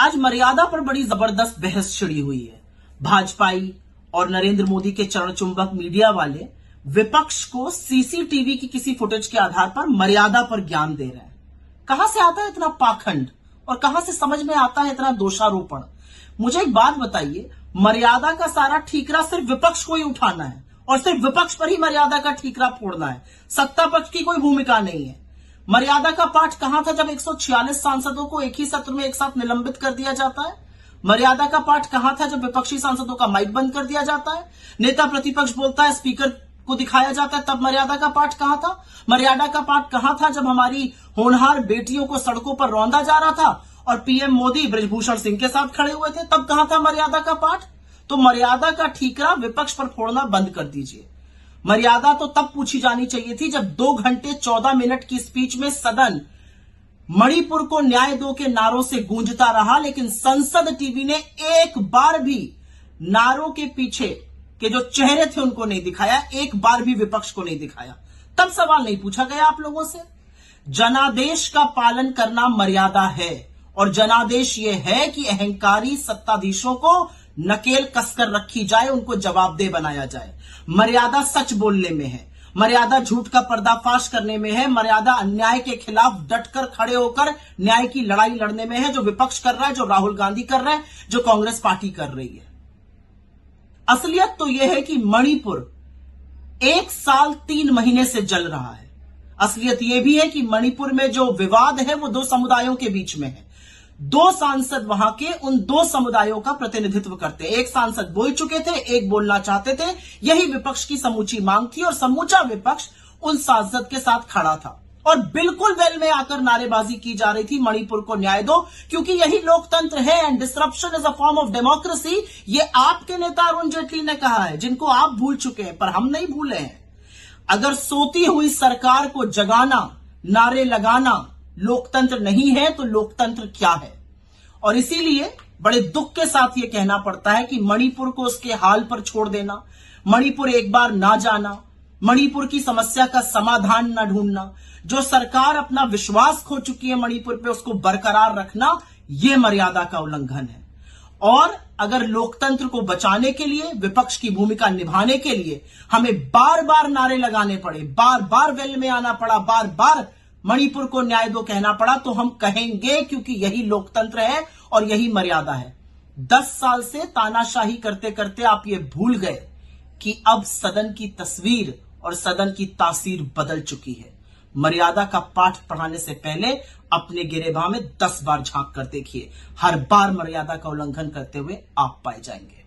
आज मर्यादा पर बड़ी जबरदस्त बहस छिड़ी हुई है। भाजपाई और नरेंद्र मोदी के चरण चुंबक मीडिया वाले विपक्ष को सीसीटीवी की किसी फुटेज के आधार पर मर्यादा पर ज्ञान दे रहे हैं। कहां से आता है इतना पाखंड और कहां से समझ में आता है इतना दोषारोपण? मुझे एक बात बताइए, मर्यादा का सारा ठीकरा सिर्फ विपक्ष को ही उठाना है और सिर्फ विपक्ष पर ही मर्यादा का ठीकरा फोड़ना है, सत्ता पक्ष की कोई भूमिका नहीं है। मर्यादा का पाठ कहां था जब 146 सांसदों को एक ही सत्र में एक साथ निलंबित कर दिया जाता है? मर्यादा का पाठ कहां था जब विपक्षी सांसदों का माइक बंद कर दिया जाता है, नेता प्रतिपक्ष बोलता है, स्पीकर को दिखाया जाता है, तब मर्यादा का पाठ कहां था? मर्यादा का पाठ कहां था जब हमारी होनहार बेटियों को सड़कों पर रौंदा जा रहा था और पीएम मोदी बृजभूषण सिंह के साथ खड़े हुए थे, तब कहां था मर्यादा का पाठ? तो मर्यादा का ठीकरा विपक्ष पर फोड़ना बंद कर दीजिए। मर्यादा तो तब पूछी जानी चाहिए थी जब 2 घंटे 14 मिनट की स्पीच में सदन मणिपुर को न्याय दो के नारों से गूंजता रहा, लेकिन संसद टीवी ने एक बार भी नारों के पीछे के जो चेहरे थे उनको नहीं दिखाया, एक बार भी विपक्ष को नहीं दिखाया। तब सवाल नहीं पूछा गया आप लोगों से। जनादेश का पालन करना मर्यादा है और जनादेश यह है कि अहंकारी सत्ताधीशों को नकेल कसकर रखी जाए, उनको जवाबदेह बनाया जाए। मर्यादा सच बोलने में है, मर्यादा झूठ का पर्दाफाश करने में है, मर्यादा अन्याय के खिलाफ डटकर खड़े होकर न्याय की लड़ाई लड़ने में है, जो विपक्ष कर रहा है, जो राहुल गांधी कर रहा है, जो कांग्रेस पार्टी कर रही है। असलियत तो यह है कि मणिपुर 1 साल 3 महीने से जल रहा है। असलियत यह भी है कि मणिपुर में जो विवाद है वो 2 समुदायों के बीच में है। 2 सांसद वहां के उन 2 समुदायों का प्रतिनिधित्व करते हैं। एक सांसद बोल चुके थे, एक बोलना चाहते थे। यही विपक्ष की समूची मांग थी और समूचा विपक्ष उन सांसद के साथ खड़ा था और बिल्कुल वेल में आकर नारेबाजी की जा रही थी, मणिपुर को न्याय दो, क्योंकि यही लोकतंत्र है and disruption is a form of democracy. ये आपके नेता अरुण जेटली ने कहा है, जिनको आप भूल चुके हैं, पर हम नहीं भूले हैं। अगर सोती हुई सरकार को जगाना, नारे लगाना लोकतंत्र नहीं है तो लोकतंत्र क्या है? और इसीलिए बड़े दुख के साथ यह कहना पड़ता है कि मणिपुर को उसके हाल पर छोड़ देना, मणिपुर एक बार ना जाना, मणिपुर की समस्या का समाधान ना ढूंढना, जो सरकार अपना विश्वास खो चुकी है मणिपुर पे उसको बरकरार रखना, यह मर्यादा का उल्लंघन है। और अगर लोकतंत्र को बचाने के लिए, विपक्ष की भूमिका निभाने के लिए हमें बार बार नारे लगाने पड़े, बार बार वेल में आना पड़ा, बार बार मणिपुर को न्याय दो कहना पड़ा, तो हम कहेंगे, क्योंकि यही लोकतंत्र है और यही मर्यादा है। 10 साल से तानाशाही करते करते आप ये भूल गए कि अब सदन की तस्वीर और सदन की तासीर बदल चुकी है। मर्यादा का पाठ पढ़ाने से पहले अपने गिरेबान में 10 बार झांक कर देखिए, हर बार मर्यादा का उल्लंघन करते हुए आप पाए जाएंगे।